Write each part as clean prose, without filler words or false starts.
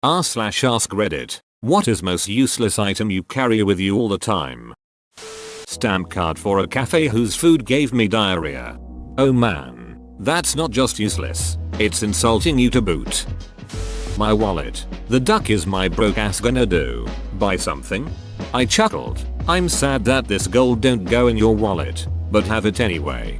r/ask Reddit. What is most useless item you carry with you all the time? Stamp card for a cafe whose food gave me diarrhea. Oh man, that's not just useless, it's insulting you to boot. My wallet. The duck is my broke ass gonna do? Buy something? I chuckled. I'm sad that this gold don't go in your wallet, but have it anyway.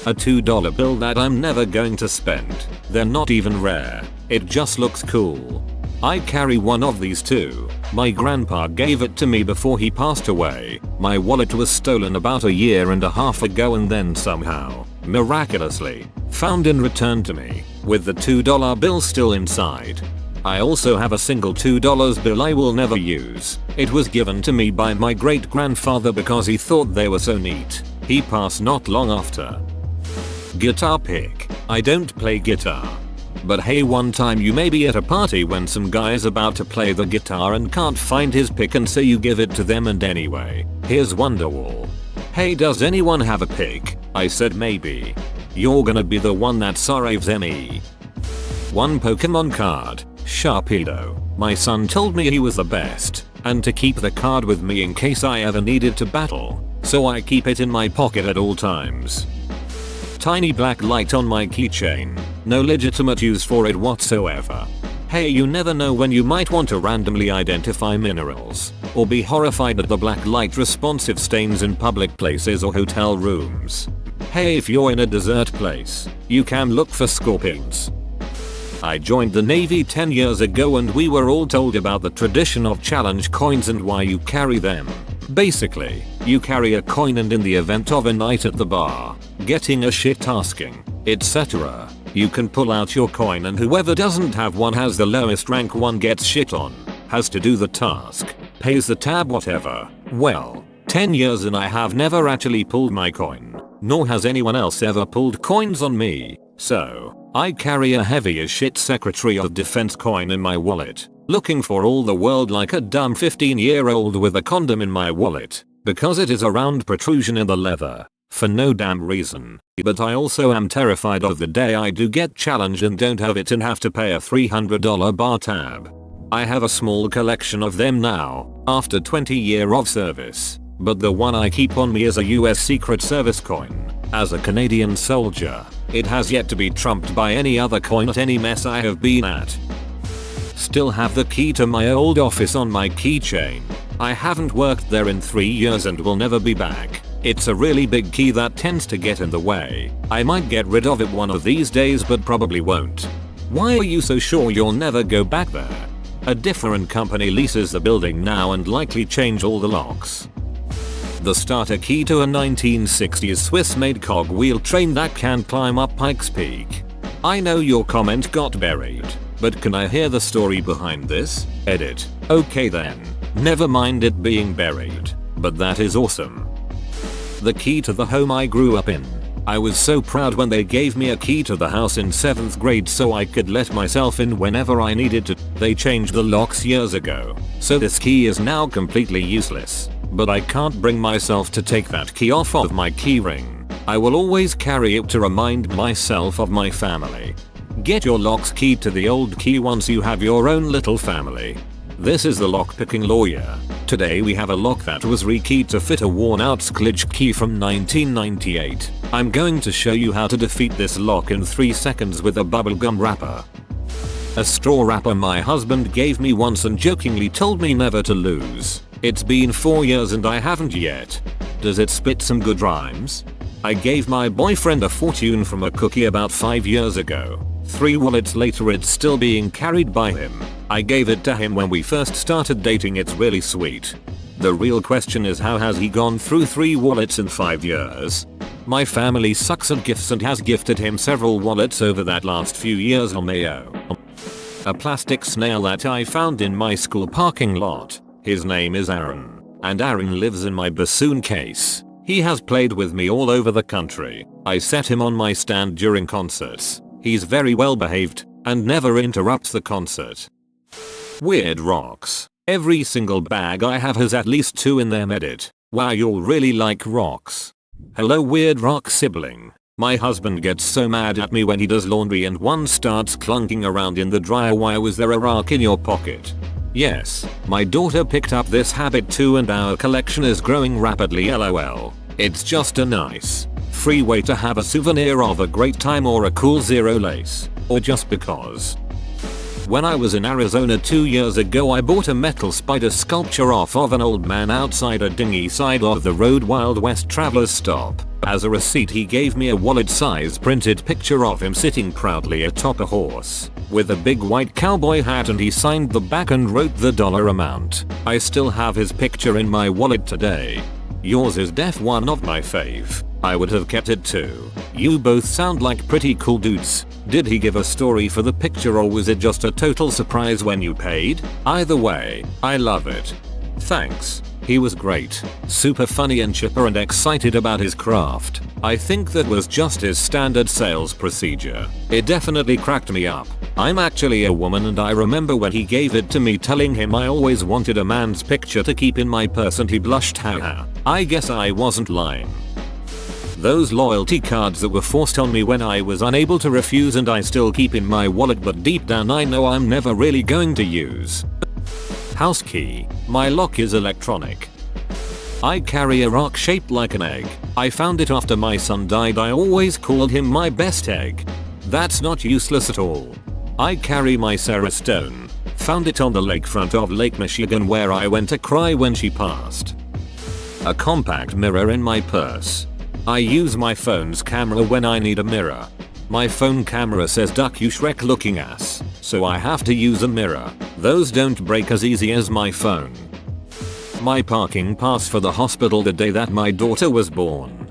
A $2 bill that I'm never going to spend. They're not even rare. It just looks cool. I carry one of these too. My grandpa gave it to me before he passed away. My wallet was stolen about a year and a half ago and then somehow, miraculously, found and returned to me, with the $2 bill still inside. I also have a single $2 bill I will never use. It was given to me by my great grandfather because he thought they were so neat. He passed not long after. Guitar pick. I don't play guitar. But hey, one time you may be at a party when some guy is about to play the guitar and can't find his pick, and so you give it to them, and anyway, here's Wonderwall. Hey, does anyone have a pick? I said maybe. You're gonna be the one that saves me. One Pokemon card. Sharpedo. My son told me he was the best, and to keep the card with me in case I ever needed to battle, so I keep it in my pocket at all times. Tiny black light on my keychain. No legitimate use for it whatsoever. Hey, you never know when you might want to randomly identify minerals, or be horrified at the black light responsive stains in public places or hotel rooms. Hey, if you're in a desert place, you can look for scorpions. I joined the Navy 10 years ago and we were all told about the tradition of challenge coins and why you carry them. Basically, you carry a coin and in the event of a night at the bar, getting a shit tasking, etc., you can pull out your coin and whoever doesn't have one has the lowest rank one gets shit on, has to do the task, pays the tab, whatever. Well, 10 years and I have never actually pulled my coin, nor has anyone else ever pulled coins on me, so I carry a heavy as shit Secretary of Defense coin in my wallet, looking for all the world like a dumb 15-year-old with a condom in my wallet, because it is a round protrusion in the leather, for no damn reason. But I also am terrified of the day I do get challenged and don't have it and have to pay a $300 bar tab. I have a small collection of them now, after 20 years of service, but the one I keep on me is a US Secret Service coin. As a Canadian soldier, it has yet to be trumped by any other coin at any mess I have been at. Still have the key to my old office on my keychain. I haven't worked there in 3 years and will never be back. It's a really big key that tends to get in the way. I might get rid of it one of these days but probably won't. Why are you so sure you'll never go back there? A different company leases the building now and likely change all the locks. The starter key to a 1960s Swiss-made cogwheel train that can climb up Pikes Peak. I know your comment got buried, but can I hear the story behind this? Edit. Okay then. Never mind it being buried, but that is awesome. The key to the home I grew up in. I was so proud when they gave me a key to the house in 7th grade so I could let myself in whenever I needed to. They changed the locks years ago, so this key is now completely useless. But I can't bring myself to take that key off of my keyring. I will always carry it to remind myself of my family. Get your locks keyed to the old key once you have your own little family. This is the lockpicking lawyer. Today we have a lock that was rekeyed to fit a worn out Skillich key from 1998. I'm going to show you how to defeat this lock in 3 seconds with a bubblegum wrapper. A straw wrapper my husband gave me once and jokingly told me never to lose. It's been 4 years and I haven't yet. Does it spit some good rhymes? I gave my boyfriend a fortune from a cookie about 5 years ago. 3 wallets later it's still being carried by him. I gave it to him when we first started dating. It's really sweet. The real question is, how has he gone through 3 wallets in 5 years? My family sucks at gifts and has gifted him several wallets over that last few years. A plastic snail that I found in my school parking lot. His name is Aaron, and Aaron lives in my bassoon case. He has played with me all over the country. I set him on my stand during concerts. He's very well behaved and never interrupts the concert. Weird rocks. Every single bag I have has at least 2 in them. Edit. Wow, you'll really like rocks. Hello weird rock sibling. My husband gets so mad at me when he does laundry and one starts clunking around in the dryer. Why was there a rock in your pocket? Yes, my daughter picked up this habit too and our collection is growing rapidly lol. It's just a nice, free way to have a souvenir of a great time or a cool zero lace, or just because. When I was in Arizona 2 years ago I bought a metal spider sculpture off of an old man outside a dingy side of the road Wild West Travelers stop. As a receipt he gave me a wallet-sized printed picture of him sitting proudly atop a horse, with a big white cowboy hat, and he signed the back and wrote the dollar amount. I still have his picture in my wallet today. Yours is def one of my fave. I would have kept it too. You both sound like pretty cool dudes. Did he give a story for the picture or was it just a total surprise when you paid? Either way, I love it. Thanks. He was great, super funny and chipper and excited about his craft. I think that was just his standard sales procedure. It definitely cracked me up. I'm actually a woman and I remember when he gave it to me telling him I always wanted a man's picture to keep in my purse and he blushed. Haha. I guess I wasn't lying. Those loyalty cards that were forced on me when I was unable to refuse and I still keep in my wallet but deep down I know I'm never really going to use. House key. My lock is electronic. I carry a rock shaped like an egg. I found it after my son died. I always called him my best egg. That's not useless at all. I carry my Sarah Stone. Found it on the lakefront of Lake Michigan where I went to cry when she passed. A compact mirror in my purse. I use my phone's camera when I need a mirror. My phone camera says duck you Shrek looking ass, so I have to use a mirror. Those don't break as easy as my phone. My parking pass for the hospital the day that my daughter was born.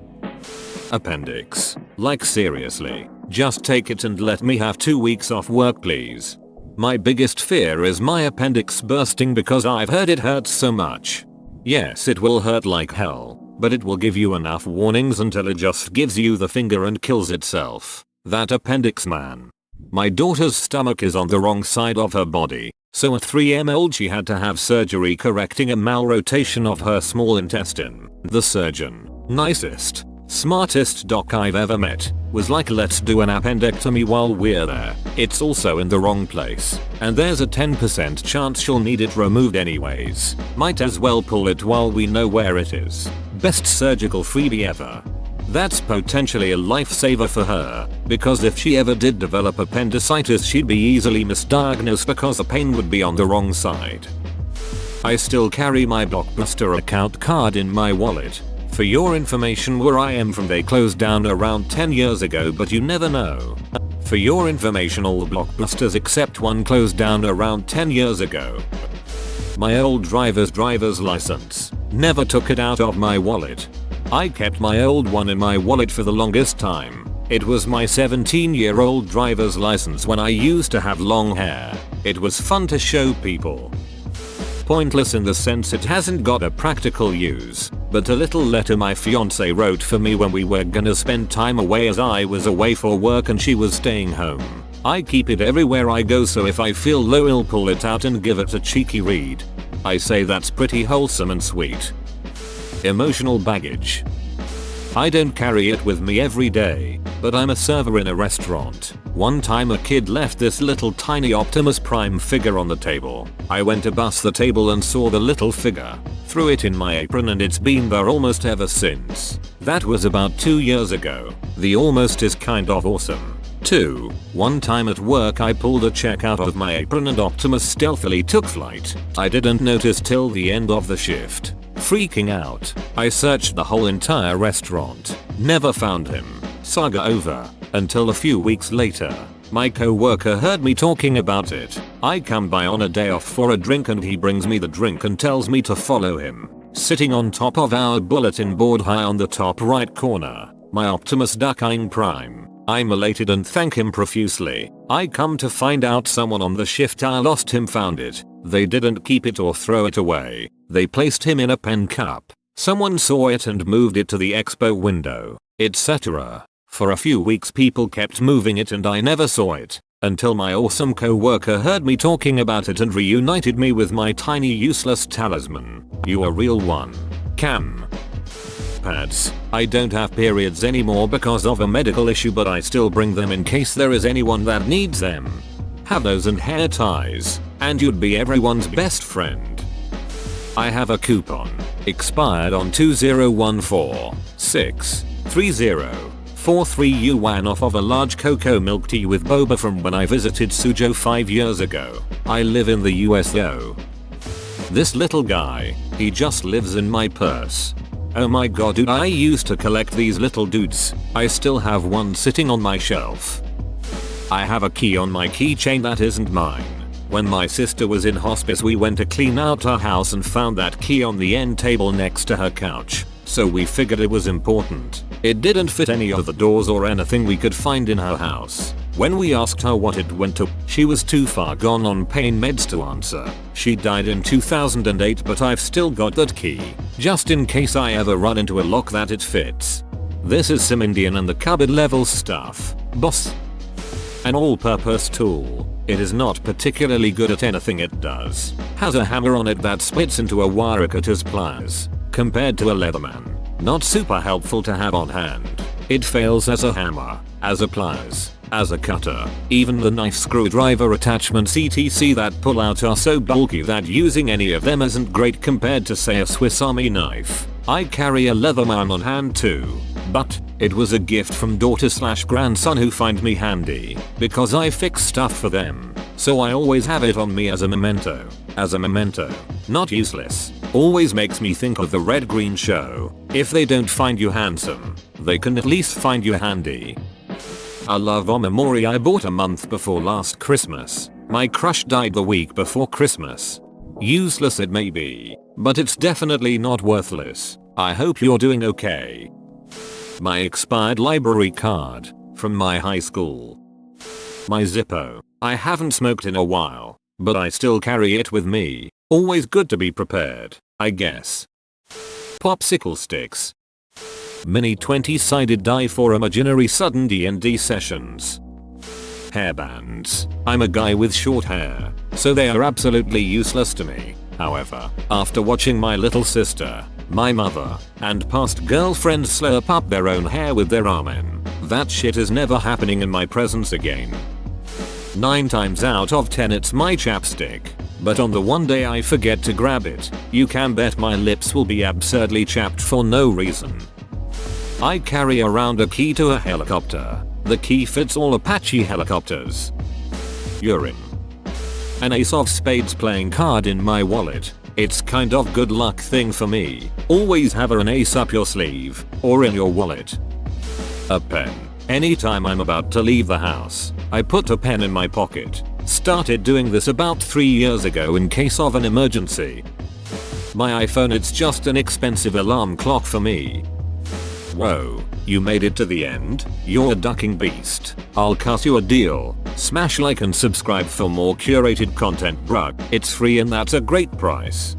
Appendix. Like seriously, just take it and let me have 2 weeks off work please. My biggest fear is my appendix bursting because I've heard it hurts so much. Yes, it will hurt like hell, but it will give you enough warnings until it just gives you the finger and kills itself. That appendix man. My daughter's stomach is on the wrong side of her body, so at 3 old she had to have surgery correcting a malrotation of her small intestine. The surgeon, nicest, smartest doc I've ever met, was like let's do an appendectomy while we're there. It's also in the wrong place, and there's a 10% chance she'll need it removed anyways. Might as well pull it while we know where it is. Best surgical freebie ever. That's potentially a lifesaver for her, because if she ever did develop appendicitis she'd be easily misdiagnosed because the pain would be on the wrong side. I still carry my Blockbuster account card in my wallet. For your information where I am from they closed down around 10 years ago but you never know. For your information all the Blockbusters except one closed down around 10 years ago. My old driver's license. Never took it out of my wallet. I kept my old one in my wallet for the longest time. It was my 17-year-old driver's license when I used to have long hair. It was fun to show people. Pointless in the sense it hasn't got a practical use, but a little letter my fiance wrote for me when we were gonna spend time away as I was away for work and she was staying home. I keep it everywhere I go so if I feel low I'll pull it out and give it a cheeky read. I say that's pretty wholesome and sweet. Emotional baggage. I don't carry it with me every day, but I'm a server in a restaurant. One time a kid left this little tiny Optimus Prime figure on the table. I went to bus the table and saw the little figure, threw it in my apron and it's been there almost ever since. That was about 2 years ago. The almost is kind of awesome. 2. One time at work I pulled a check out of my apron and Optimus stealthily took flight. I didn't notice till the end of the shift. Freaking out, I searched the whole entire restaurant. Never found him. Saga over. Until a few weeks later. My co-worker heard me talking about it. I come by on a day off for a drink and he brings me the drink and tells me to follow him. Sitting on top of our bulletin board high on the top right corner. My Optimus Duckine Prime. I'm elated and thank him profusely. I come to find out someone on the shift I lost him found it. They didn't keep it or throw it away. They placed him in a pen cup. Someone saw it and moved it to the expo window, etc. For a few weeks people kept moving it and I never saw it. Until my awesome co-worker heard me talking about it and reunited me with my tiny useless talisman. You a real one. Cam. pads. I don't have periods anymore because of a medical issue, but I still bring them in case there is anyone that needs them. Have those and hair ties, and you'd be everyone's best friend. I have a coupon, expired on 2014-6-30-43 yuan off of a large cocoa milk tea with boba from when I visited Suzhou 5 years ago. I live in the US though. This little guy, he just lives in my purse. Oh my god dude, I used to collect these little dudes. I still have one sitting on my shelf. I have a key on my keychain that isn't mine. When my sister was in hospice we went to clean out her house and found that key on the end table next to her couch, so we figured it was important. It didn't fit any of the doors or anything we could find in her house. When we asked her what it went to, she was too far gone on pain meds to answer. She died in 2008, but I've still got that key, just in case I ever run into a lock that it fits. This is some Indian and the cupboard level stuff, boss. An all-purpose tool. It is not particularly good at anything it does. Has a hammer on it that splits into a wire cutter's pliers. Compared to a Leatherman, not super helpful to have on hand. It fails as a hammer, as a pliers, as a cutter. Even the knife screwdriver attachments etc that pull out are so bulky that using any of them isn't great compared to say a Swiss Army knife. I carry a Leatherman on hand too, but it was a gift from daughter/grandson who find me handy because I fix stuff for them, so I always have it on me as a memento. As a memento. Not useless. Always makes me think of the Red Green Show. If they don't find you handsome, they can at least find you handy. A love Omamori I bought a month before last Christmas. My crush died the week before Christmas. Useless it may be, but it's definitely not worthless. I hope you're doing okay. My expired library card from my high school. My Zippo. I haven't smoked in a while, but I still carry it with me. Always good to be prepared, I guess. Popsicle sticks. Mini 20-sided die for imaginary sudden D&D sessions. Hairbands. I'm a guy with short hair, so they are absolutely useless to me. However, after watching my little sister, my mother, and past girlfriends slurp up their own hair with their ramen, that shit is never happening in my presence again. 9 times out of 10 it's my chapstick, but on the one day I forget to grab it, you can bet my lips will be absurdly chapped for no reason. I carry around a key to a helicopter. The key fits all Apache helicopters. Urine. An ace of spades playing card in my wallet. It's kind of good luck thing for me. Always have an ace up your sleeve or in your wallet. A pen. Anytime I'm about to leave the house, I put a pen in my pocket. Started doing this about 3 years ago in case of an emergency. My iPhone, it's just an expensive alarm clock for me. Whoa, you made it to the end? You're a ducking beast. I'll cut you a deal. Smash like and subscribe for more curated content, bruh. It's free and that's a great price.